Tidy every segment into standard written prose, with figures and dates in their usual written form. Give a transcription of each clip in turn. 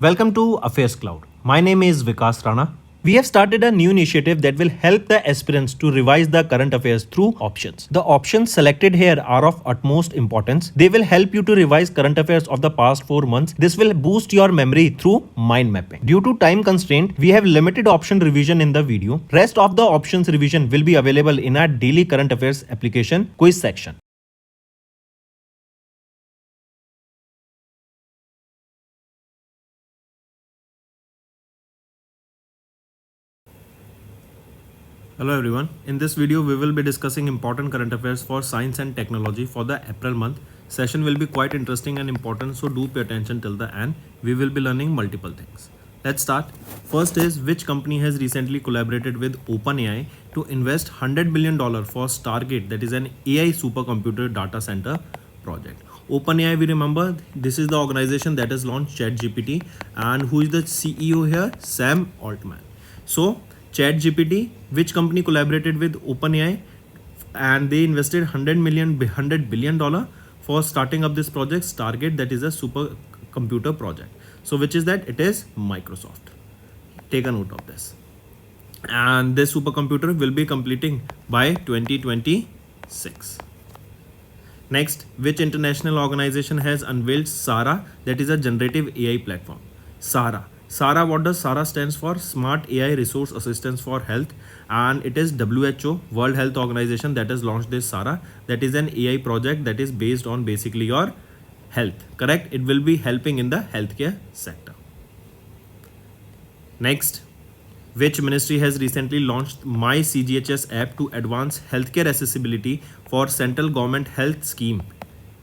Welcome to AffairsCloud. My name is Vikas Rana. We have started a new initiative that will help the aspirants to revise the current affairs through options. The options selected here are of utmost importance. They will help you to revise current affairs of the past 4 months. This will boost your memory through mind mapping. Due to time constraint, we have limited option revision in the video. Rest of the options revision will be available in our daily current affairs application quiz section. Hello everyone. In this video, we will be discussing important current affairs for science and technology for the April month. Session will be quite interesting and important, so do pay attention till the end. We will be learning multiple things. Let's start. First is which company has recently collaborated with OpenAI to invest $100 billion for Stargate, that is an AI supercomputer data center project. OpenAI, we remember, this is the organization that has launched ChatGPT, and who is the CEO here? Sam Altman. So ChatGPT, which company collaborated with OpenAI, and they invested $100 billion for starting up this project Stargate, that is a supercomputer project. So which is that? It is Microsoft. Take a note of this. And this supercomputer will be completing by 2026. Next, which international organization has unveiled SARA, that is a generative AI platform? SARA. SARA, what does SARA stands for? Smart AI Resource Assistance for Health, and it is WHO, World Health Organization, that has launched this SARA. That is an AI project that is based on basically your health, correct? It will be helping in the healthcare sector. Next, which ministry has recently launched My CGHS app to advance healthcare accessibility for central government health scheme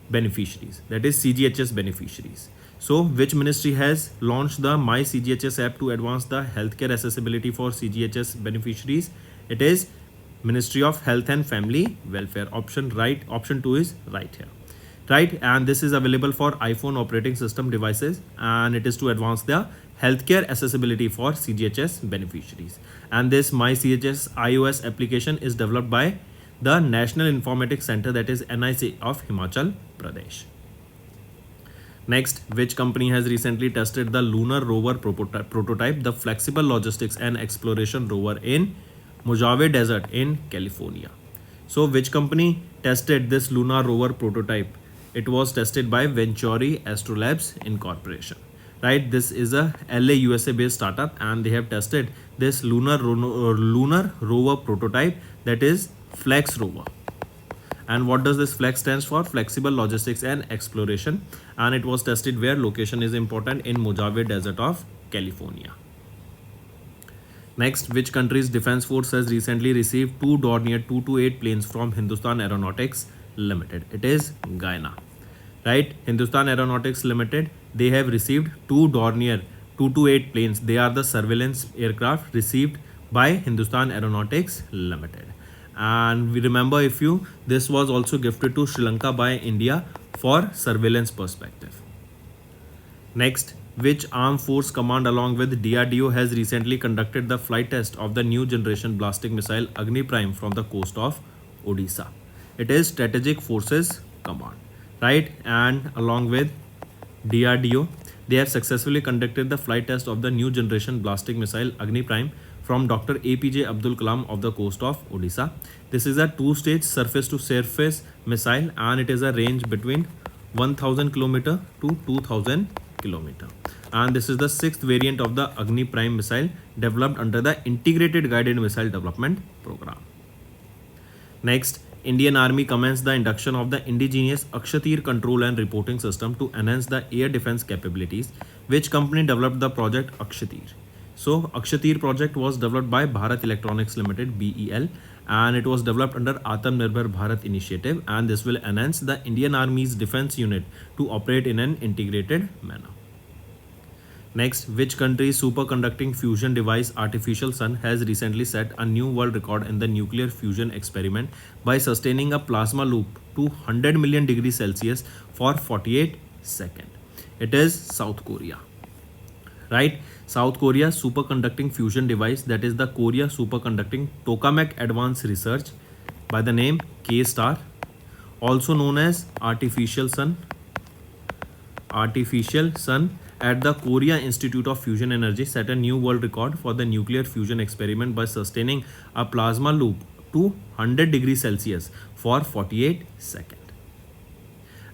beneficiaries, that is CGHS beneficiaries. So which ministry has launched the My CGHS app to advance the healthcare accessibility for CGHS beneficiaries? It is Ministry of Health and Family Welfare. Option 2 is right here, right? And this is available for iPhone operating system devices, and it is to advance the healthcare accessibility for CGHS beneficiaries. And this My CGHS iOS application is developed by the National Informatics Center, that is NIC of Himachal Pradesh. Next, which company has recently tested the lunar rover prototype, the flexible logistics and exploration rover in Mojave Desert in California? So which company tested this lunar rover prototype? It was tested by Venturi Astrolabs Incorporation, right? This is a LA USA based startup, and they have tested this lunar rover prototype, that is Flex rover. And what does this FLEX stands for? Flexible Logistics and Exploration, and it was tested where? Location is important, in Mojave Desert of California. Next, which country's defense force has recently received 2 Dornier 228 planes from Hindustan Aeronautics Limited? It is Guyana, right? Hindustan Aeronautics Limited, they have received 2 Dornier 228 planes. They are the surveillance aircraft received by Hindustan Aeronautics Limited. And we remember, this was also gifted to Sri Lanka by India for surveillance perspective. Next, which armed force command along with DRDO has recently conducted the flight test of the new generation ballistic missile Agni Prime from the coast of Odisha? It is Strategic Forces Command, right? And along with DRDO, they have successfully conducted the flight test of the new generation ballistic missile Agni Prime from Dr. APJ Abdul Kalam of the coast of Odisha. This is a 2-stage surface-to-surface missile, and it is a range between 1000 km to 2000 km. And this is the 6th variant of the Agni Prime missile developed under the Integrated Guided Missile Development Program. Next, Indian Army commenced the induction of the indigenous Akshatir control and reporting system to enhance the air defense capabilities. Which company developed the project Akshatir? So Akshatir project was developed by Bharat Electronics Limited, BEL, and it was developed under Atmanirbhar Bharat initiative, and this will enhance the Indian Army's defense unit to operate in an integrated manner. Next, which country's superconducting fusion device Artificial Sun has recently set a new world record in the nuclear fusion experiment by sustaining a plasma loop to 100 million degrees Celsius for 48 seconds? It is South Korea, right? South Korea superconducting fusion device, that is the Korea Superconducting Tokamak Advanced Research by the name K-Star, also known as Artificial Sun, at the Korea Institute of Fusion Energy set a new world record for the nuclear fusion experiment by sustaining a plasma loop to 100 degrees Celsius for 48 seconds.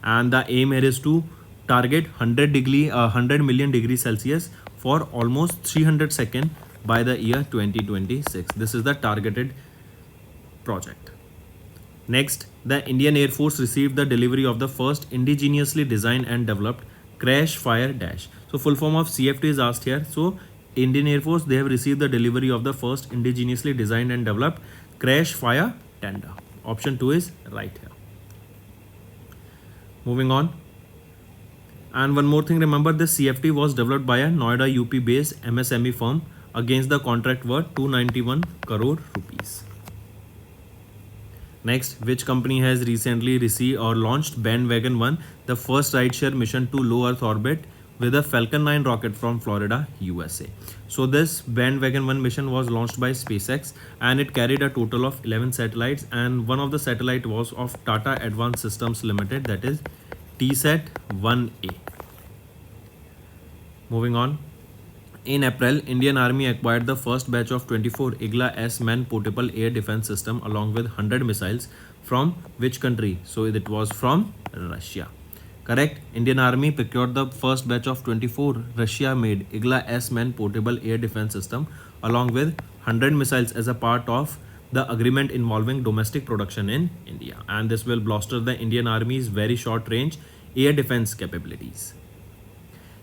And the aim here is to target 100 million degrees Celsius for almost 300 seconds by the year 2026. This is the targeted project. Next, the Indian Air Force received the delivery of the first indigenously designed and developed crash fire dash. So full form of CFT is asked here. So Indian Air Force, they have received the delivery of the first indigenously designed and developed crash fire tender. Option 2 is right here. Moving on. And one more thing, remember this CFT was developed by a Noida UP based MSME firm against the contract worth 291 crore rupees. Next, which company has recently received or launched Bandwagon 1, the first rideshare mission to low Earth orbit with a Falcon 9 rocket from Florida, USA. So this Bandwagon 1 mission was launched by SpaceX and it carried a total of 11 satellites, and one of the satellite was of Tata Advanced Systems Limited, that is TSAT-1A. Moving on. In April, Indian Army acquired the first batch of 24 Igla-S man-portable air defense system along with 100 missiles from which country? So it was from Russia. Correct. Indian Army procured the first batch of 24 Russia-made Igla-S man-portable air defense system along with 100 missiles as a part of the agreement involving domestic production in India. And this will bolster the Indian Army's very short-range air defense capabilities.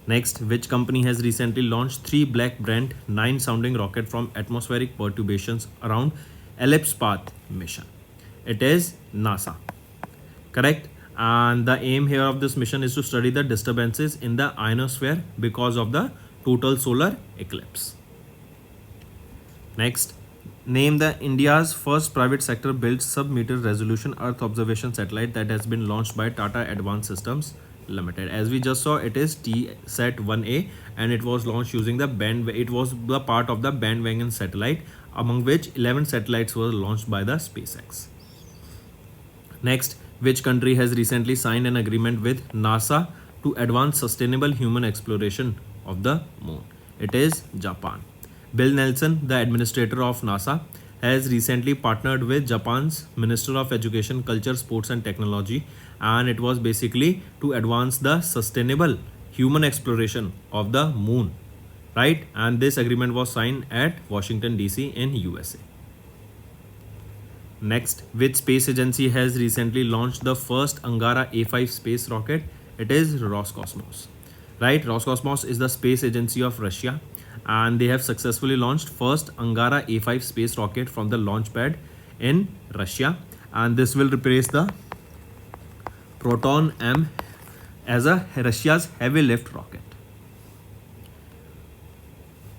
Next, which company has recently launched 3 Black Brent 9 sounding rocket from atmospheric perturbations around ellipse path mission? It is NASA. Correct. And the aim here of this mission is to study the disturbances in the ionosphere because of the total solar eclipse. Next, name the India's first private sector built sub-meter resolution Earth observation satellite that has been launched by Tata Advanced Systems Limited. As we just saw, it is TSAT-1A and it was launched using the it was the part of the Bandwagon satellite, among which 11 satellites were launched by the SpaceX. Next, which country has recently signed an agreement with NASA to advance sustainable human exploration of the moon? It is Japan. Bill Nelson, the administrator of NASA, has recently partnered with Japan's Minister of Education, Culture, Sports and Technology, and it was basically to advance the sustainable human exploration of the moon, right? And this agreement was signed at Washington DC in USA. Next, which space agency has recently launched the first Angara A5 space rocket? It is Roscosmos, right? Roscosmos is the space agency of Russia and they have successfully launched first Angara A5 space rocket from the launch pad in Russia, and this will replace the Proton M as a Russia's heavy lift rocket.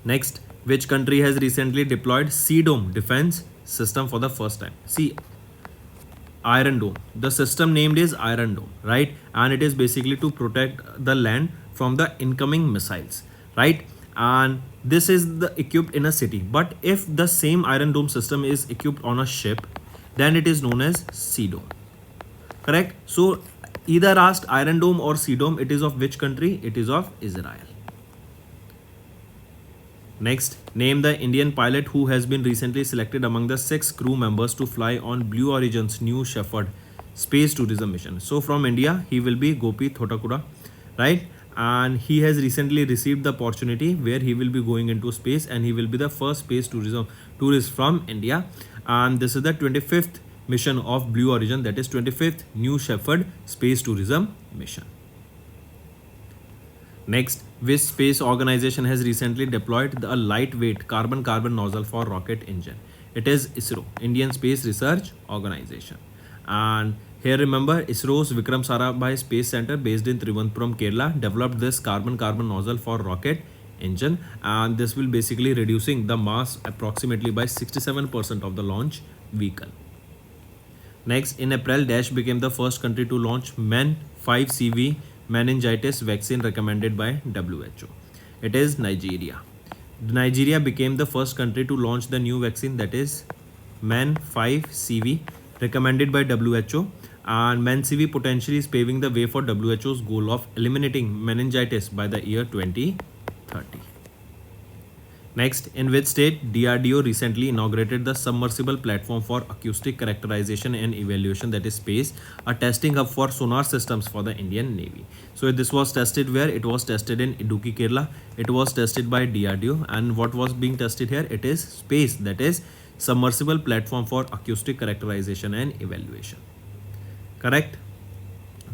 Next, which country has recently deployed Sea Dome defense system for the first time? See, Iron Dome. The system named is Iron Dome, right? And it is basically to protect the land from the incoming missiles, right? And this is equipped in a city. But if the same Iron Dome system is equipped on a ship, then it is known as Sea Dome. Correct? So either asked Iron Dome or Sea Dome, it is of which country? It is of Israel. Next, name the Indian pilot who has been recently selected among the 6 crew members to fly on Blue Origin's New Shepard space tourism mission. So from India, he will be Gopi Thotakura, right? And he has recently received the opportunity where he will be going into space and he will be the first space tourist from India. And this is the 25th mission of Blue Origin, that is 25th New Shepard space tourism mission. Next, which space organization has recently deployed a lightweight carbon-carbon nozzle for rocket engine? It is ISRO, Indian Space Research Organization. And here remember, ISRO's Vikram Sarabhai Space Center based in Trivandrum, Kerala developed this carbon-carbon nozzle for rocket engine, and this will basically reducing the mass approximately by 67% of the launch vehicle. Next, in April, Dash became the first country to launch MEN5CV meningitis vaccine recommended by WHO. It is Nigeria. Nigeria became the first country to launch the new vaccine, that is MEN5CV recommended by WHO, And MenCV potentially is paving the way for WHO's goal of eliminating meningitis by the year 2030. Next, in which state DRDO recently inaugurated the submersible platform for acoustic characterization and evaluation, that is SPACE, a testing hub for sonar systems for the Indian Navy. So this was tested where? It was tested in Idukki, Kerala. It was tested by DRDO, and what was being tested here? It is SPACE, that is submersible platform for acoustic characterization and evaluation. Correct?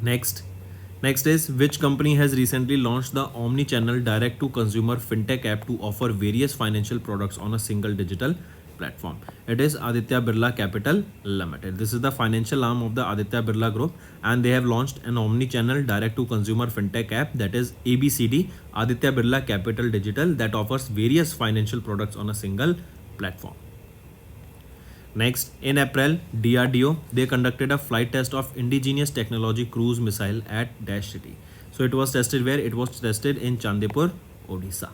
Next is which company has recently launched the omni-channel direct-to-consumer fintech app to offer various financial products on a single digital platform? It is Aditya Birla Capital Limited. This is the financial arm of the Aditya Birla Group, and they have launched an omni-channel direct-to-consumer fintech app, that is ABCD, Aditya Birla Capital Digital, that offers various financial products on a single platform. Next, in April, DRDO, they conducted a flight test of indigenous technology cruise missile at Dash City. So it was tested where? It was tested in Chandipur, Odisha.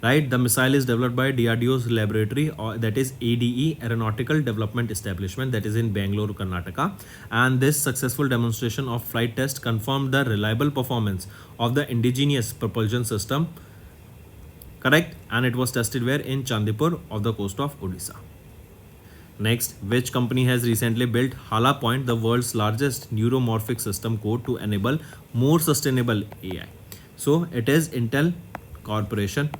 Right, the missile is developed by DRDO's laboratory, that is ADE, Aeronautical Development Establishment, that is in Bangalore, Karnataka. And this successful demonstration of flight test confirmed the reliable performance of the indigenous propulsion system. Correct, and it was tested where? In Chandipur, off the coast of Odisha. Next, which company has recently built Hala Point, the world's largest neuromorphic system code to enable more sustainable AI? So it is Intel Corporation,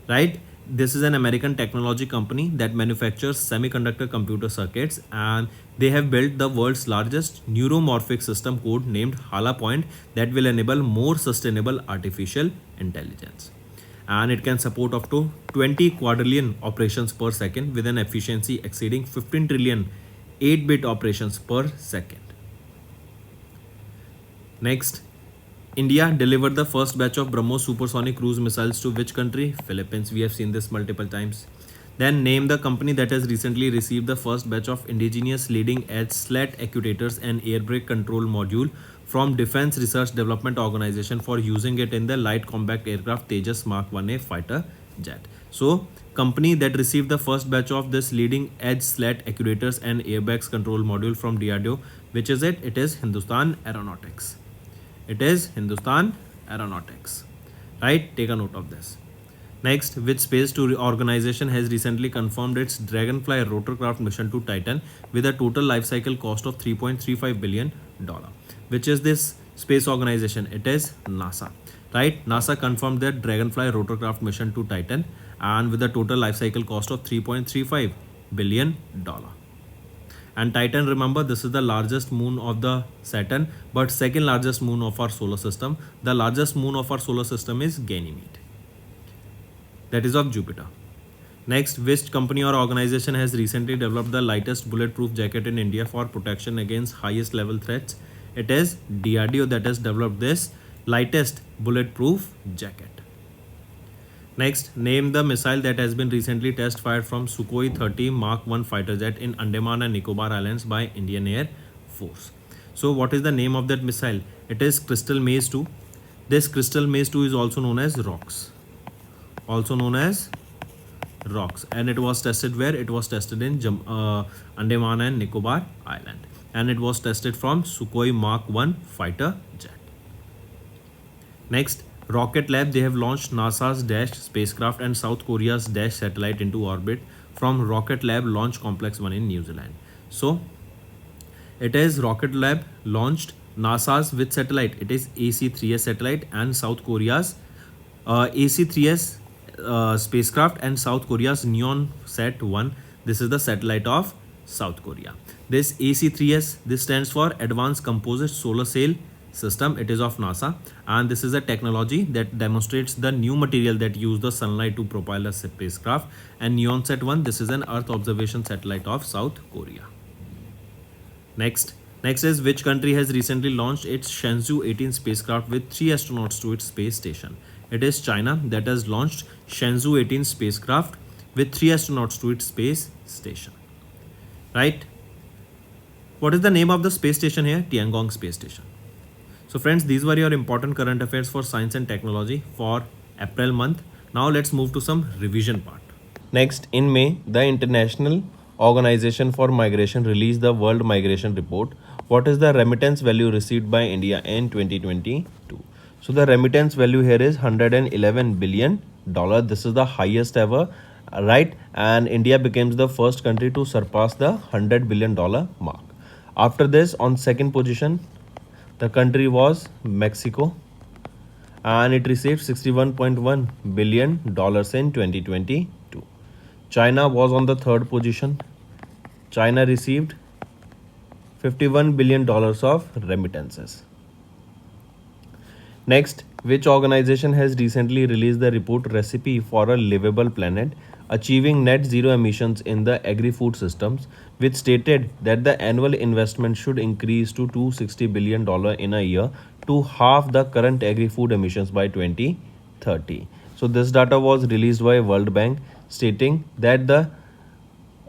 right? This is an American technology company that manufactures semiconductor computer circuits, and they have built the world's largest neuromorphic system code named Hala Point that will enable more sustainable artificial intelligence. And it can support up to 20 quadrillion operations per second with an efficiency exceeding 15 trillion 8-bit operations per second. Next, India delivered the first batch of BrahMos supersonic cruise missiles to which country? Philippines. We have seen this multiple times. Then name the company that has recently received the first batch of indigenous leading edge SLAT actuators and air brake control module from Defense Research Development Organization for using it in the light combat aircraft Tejas Mark 1A fighter jet. So, company that received the first batch of this leading edge SLAT actuators and airbags control module from DRDO, which is it? It is Hindustan Aeronautics. It is Hindustan Aeronautics. Right? Take a note of this. Next, which space tour organization has recently confirmed its Dragonfly rotorcraft mission to Titan with a total life cycle cost of $3.35 billion? Which is this space organization? It is NASA. Right? NASA confirmed their Dragonfly rotorcraft mission to Titan and with a total life cycle cost of $3.35 billion. And Titan, remember, this is the largest moon of the Saturn, but second largest moon of our solar system. The largest moon of our solar system is Ganymede, that is of Jupiter. Next, which company or organization has recently developed the lightest bulletproof jacket in India for protection against highest level threats? It is DRDO that has developed this lightest bulletproof jacket. Next, name the missile that has been recently test fired from Sukhoi 30 Mark 1 fighter jet in Andaman and Nicobar Islands by Indian Air Force. So what is the name of that missile? It is Crystal Maze 2. This Crystal Maze 2 is also known as ROCKS. And it was tested where? It was tested in Andaman and Nicobar Island, and it was tested from Sukhoi Mark 1 fighter jet. Next, Rocket Lab, they have launched NASA's Dash spacecraft and South Korea's Dash satellite into orbit from Rocket Lab Launch Complex 1 in New Zealand. So it is Rocket Lab launched NASA's which satellite? It is AC-3S satellite and South Korea's AC-3S spacecraft and South Korea's Neon Sat 1. This is the satellite of South Korea. This AC-3S, this stands for Advanced Composite Solar Cell System. It is of NASA, and this is a technology that demonstrates the new material that use the sunlight to propel a spacecraft. And Neon Sat 1, this is an Earth observation satellite of South Korea. Next is which country has recently launched its Shenzhou 18 spacecraft with 3 astronauts to its space station? It is China that has launched Shenzhou 18 spacecraft with 3 astronauts to its space station. Right? What is the name of the space station here? Tiangong Space Station. So friends, these were your important current affairs for science and technology for April month. Now let's move to some revision part. Next, in May, the International Organization for Migration released the World Migration Report what is the remittance value received by India in 2022? So the remittance value here is $111 billion. This is the highest ever, right? And India becomes the first country to surpass the $100 billion mark. After this, on second position, the country was Mexico, and it received $61.1 billion in 2022. China was on the third position. China received $51 billion of remittances. Next, which organization has recently released the report Recipe for a Livable Planet, Achieving Net Zero Emissions in the Agri-Food Systems, which stated that the annual investment should increase to $260 billion in a year to halve the current agri-food emissions by 2030. So this data was released by World Bank, stating that the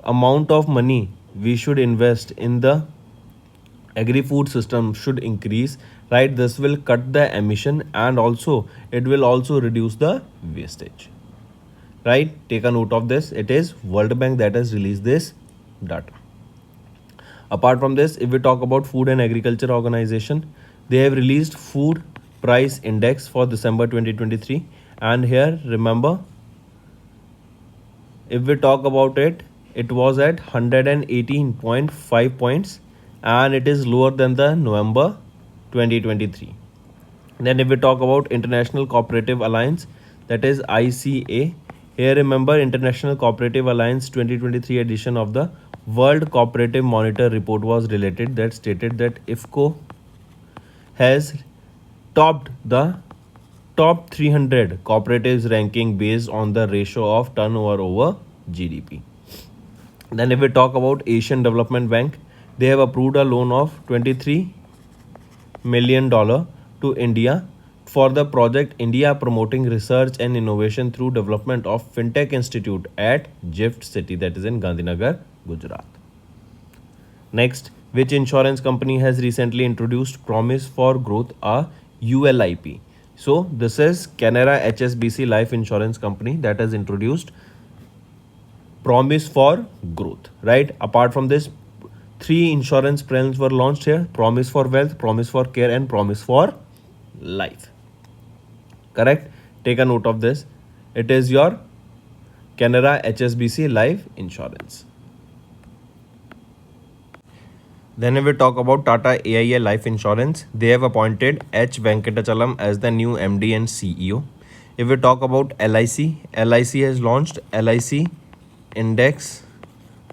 amount of money we should invest in the agri-food system should increase, right? This will cut the emission, and also it will also reduce the wastage, right? Take a note of this. It is World Bank that has released this data. Apart from this, if we talk about Food and Agriculture Organization, they have released Food Price Index for December 2023, and here remember, if we talk about it, it was at 118.5 points, and it is lower than the November 2023. Then if we talk about International Cooperative Alliance, that is ICA, here remember International Cooperative Alliance 2023 edition of the World Cooperative Monitor report was related, that stated that IFCO has topped the top 300 cooperatives ranking based on the ratio of turnover over GDP. Then if we talk about Asian Development Bank, they have approved a loan of $23 million to India for the project India Promoting Research and Innovation through Development of Fintech Institute at GIFT City, that is in Gandhinagar, Gujarat. Next, which insurance company has recently introduced Promise for Growth, a ULIP? So this is Canara HSBC Life Insurance Company that has introduced Promise for Growth, right? Apart from this, 3 insurance plans were launched here: Promise for Wealth, Promise for Care, and Promise for Life. Correct? Take a note of this. It is your Canara HSBC Life Insurance. Then if we talk about Tata AIA Life Insurance, they have appointed H. Venkatachalam as the new MD and CEO. If we talk about LIC, LIC has launched LIC Index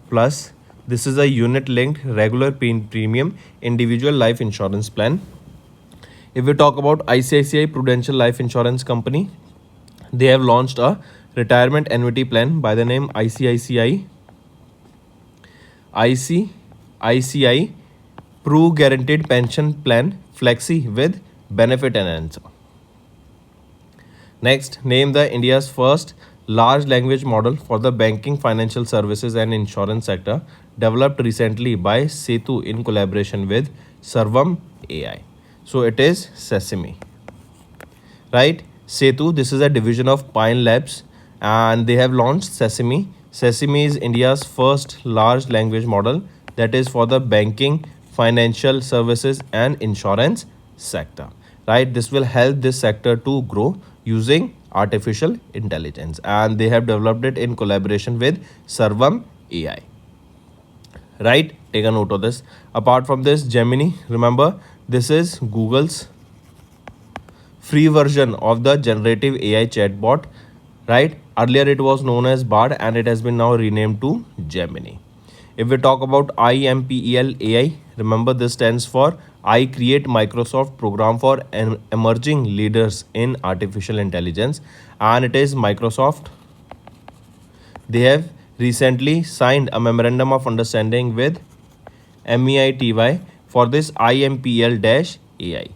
Plus. This is a unit-linked regular premium individual life insurance plan. If we talk about ICICI Prudential Life Insurance Company, they have launched a retirement annuity plan by the name ICICI Pru Guaranteed Pension Plan Flexi with Benefit Enhancer. Next, name the India's first large language model for the banking, financial services and insurance sector, developed recently by Setu in collaboration with Sarvam AI. So it is Sesame, right? Setu, this is a division of Pine Labs, and they have launched Sesame. Sesame is India's first large language model that is for the banking, financial services and insurance sector, right? This will help this sector to grow using artificial intelligence, and they have developed it in collaboration with Sarvam AI, right? Take a note of this. Apart from this, Gemini, remember this is Google's free version of the generative AI chatbot, right? Earlier it was known as Bard, and it has been now renamed to Gemini. If we talk about IMPEL AI, remember this stands for I Create Microsoft Program for Emerging Leaders in Artificial Intelligence, and it is Microsoft. They have recently signed a memorandum of understanding with MEITY for this IMPL-AI.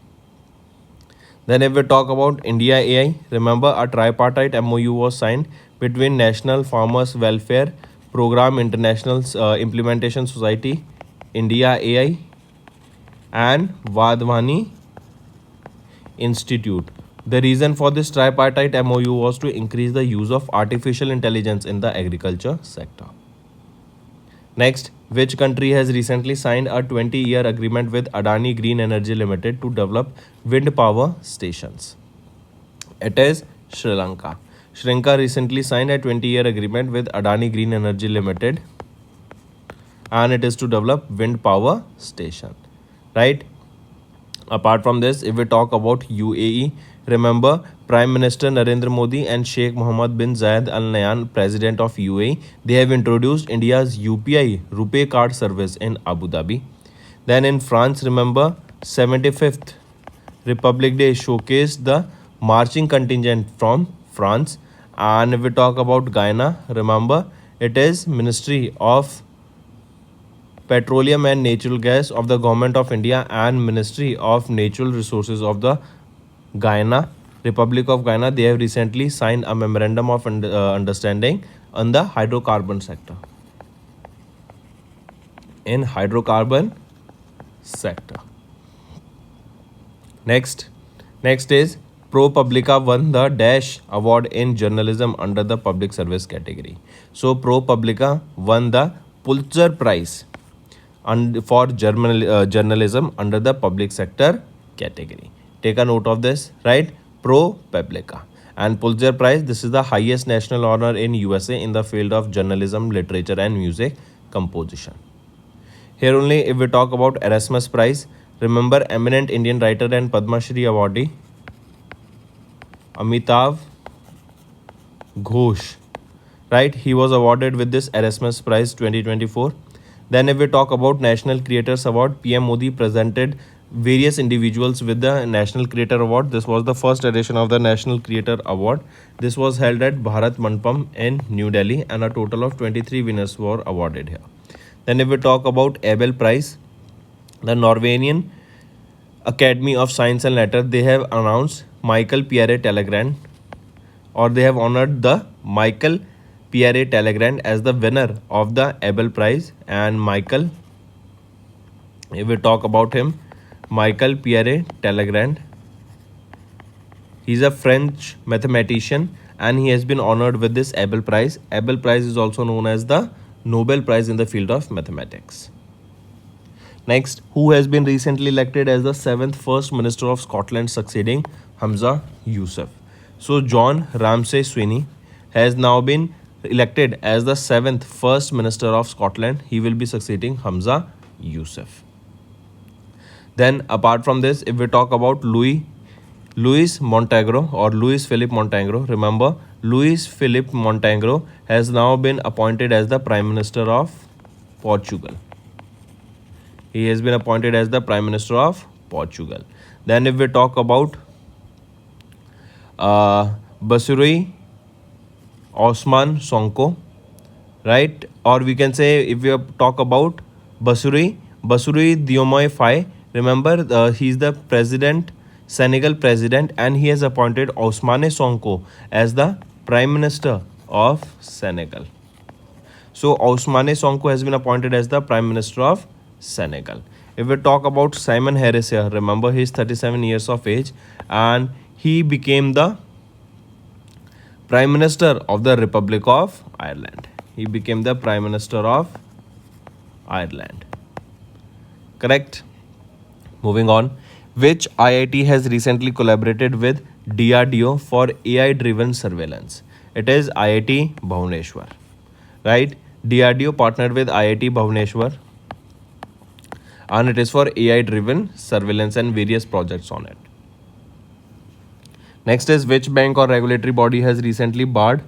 Then if we talk about India AI, remember a tripartite MOU was signed between National Farmers Welfare Program International Implementation Society, India AI, and Vadhwani Institute. The reason for this tripartite MOU was to increase the use of artificial intelligence in the agriculture sector. Next, which country has recently signed a 20-year agreement with Adani Green Energy Limited to develop wind power stations? It is Sri Lanka. Sri Lanka recently signed a 20-year agreement with Adani Green Energy Limited, and it is to develop wind power station, right? Apart from this, if we talk about UAE, remember Prime Minister Narendra Modi and Sheikh Mohammed bin Zayed Al Nahyan, President of UAE, they have introduced India's UPI Rupee card service in Abu Dhabi. Then in France, remember 75th Republic Day showcased the marching contingent from France. And if we talk about Guyana, remember it is Ministry of Petroleum and Natural Gas of the Government of India and Ministry of Natural Resources of the Guyana, Republic of Guyana. They have recently signed a memorandum of understanding on the hydrocarbon sector. In hydrocarbon sector. Next is ProPublica won the Dash Award in journalism under the public service category. So ProPublica won the Pulitzer Prize for journalism under the public sector category. Take a note of this, right? ProPublica and Pulitzer Prize. This is the highest national honor in USA in the field of journalism, literature, and music composition. Here only, if we talk about Erasmus Prize, remember eminent Indian writer and Padma Shri awardee Amitav Ghosh, right? He was awarded with this Erasmus Prize 2024. Then if we talk about National Creators Award, PM Modi presented various individuals with the National Creator Award. This was the first edition of the National Creator Award. This was held at Bharat Mandapam in New Delhi, and a total of 23 winners were awarded here. Then if we talk about Abel Prize, the Norwegian Academy of Science and Letter, they have announced Michael Pierre Telegrand, or they have honored the Michael Pierre Telegrand as the winner of the Abel Prize. And Michael, if we talk about him, Michael Pierre Telegrand, he's a French mathematician and he has been honored with this Abel Prize. Abel Prize is also known as the Nobel Prize in the field of mathematics. Next, who has been recently elected as the 7th First Minister of Scotland, succeeding Hamza Yousaf? So John Ramsay Sweeney has now been elected as the 7th First Minister of Scotland. He will be succeeding Hamza Yousaf. Then apart from this, if we talk about Luis Montenegro or Luis Philip Montenegro, remember Luis Philip Montenegro has now been appointed as the Prime Minister of Portugal. He has been appointed as the Prime Minister of Portugal. Then if we talk about Basurui Osman Sonko, right? Or we can say, if we talk about Basurui Diomaye Faye, remember he's the president, Senegal president, and he has appointed Ousmane Sonko as the Prime Minister of Senegal. So Ousmane Sonko has been appointed as the Prime Minister of Senegal. If we talk about Simon Harris here, remember he is 37 years of age and he became the Prime Minister of the Republic of Ireland. He became the Prime Minister of Ireland. Correct? Moving on. Which IIT has recently collaborated with DRDO for AI-driven surveillance? It is IIT Bhubaneswar. Right? DRDO partnered with IIT Bhubaneswar, and it is for AI-driven surveillance and various projects on it. Next is, which bank or regulatory body has recently barred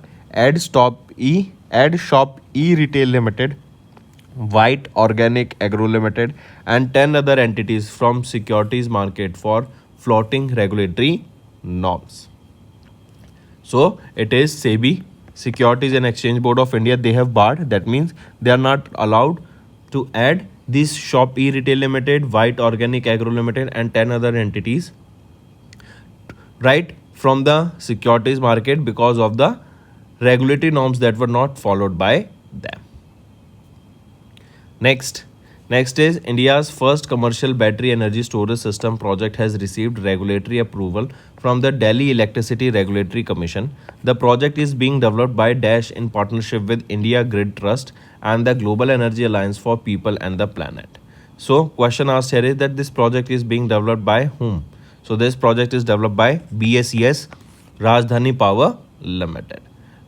Shop E Retail Limited, White Organic Agro Limited, and 10 other entities from securities market for flouting regulatory norms? So it is SEBI, Securities and Exchange Board of India. They have barred. That means they are not allowed to add this Shop E Retail Limited, White Organic Agro Limited, and 10 other entities, right, from the securities market because of the regulatory norms that were not followed by them. Next is, India's first commercial battery energy storage system project has received regulatory approval from the Delhi Electricity Regulatory Commission. The project is being developed by Dash in partnership with India Grid Trust and the Global Energy Alliance for People and the Planet. So question asked here is that this project is being developed by whom? So this project is developed by BSES Rajdhani Power Limited.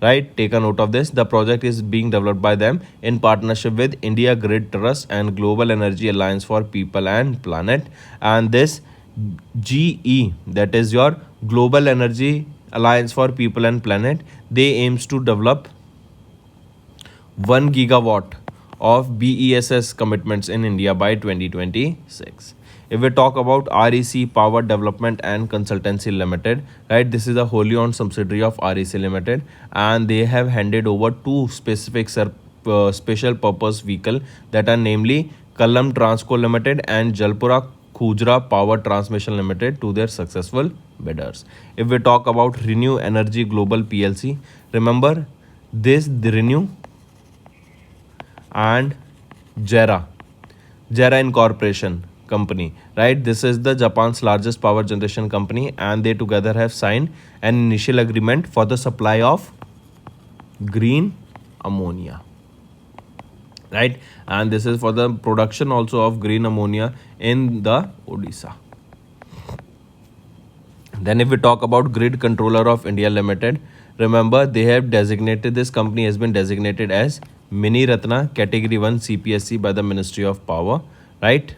Right, take a note of this. The project is being developed by them in partnership with India Grid Trust and Global Energy Alliance for People and Planet. And this GE, that is your Global Energy Alliance for People and Planet, they aims to develop 1 gigawatt of BESS commitments in India by 2026. If we talk about REC Power Development and Consultancy Limited, right, this is a wholly owned subsidiary of REC Limited, and they have handed over two specific special purpose vehicle that are namely Kallam Transco Limited and Jalpura Khujra Power Transmission Limited to their successful bidders. If we talk about Renew Energy Global PLC, remember the Renew and JERA Incorporation company, right? This is the Japan's largest power generation company, and they together have signed an initial agreement for the supply of green ammonia, right? And this is for the production also of green ammonia in the Odisha. Then if we talk about Grid Controller of India Limited, remember they have designated, this company has been designated as Mini Ratna Category 1 CPSC by the Ministry of Power, right?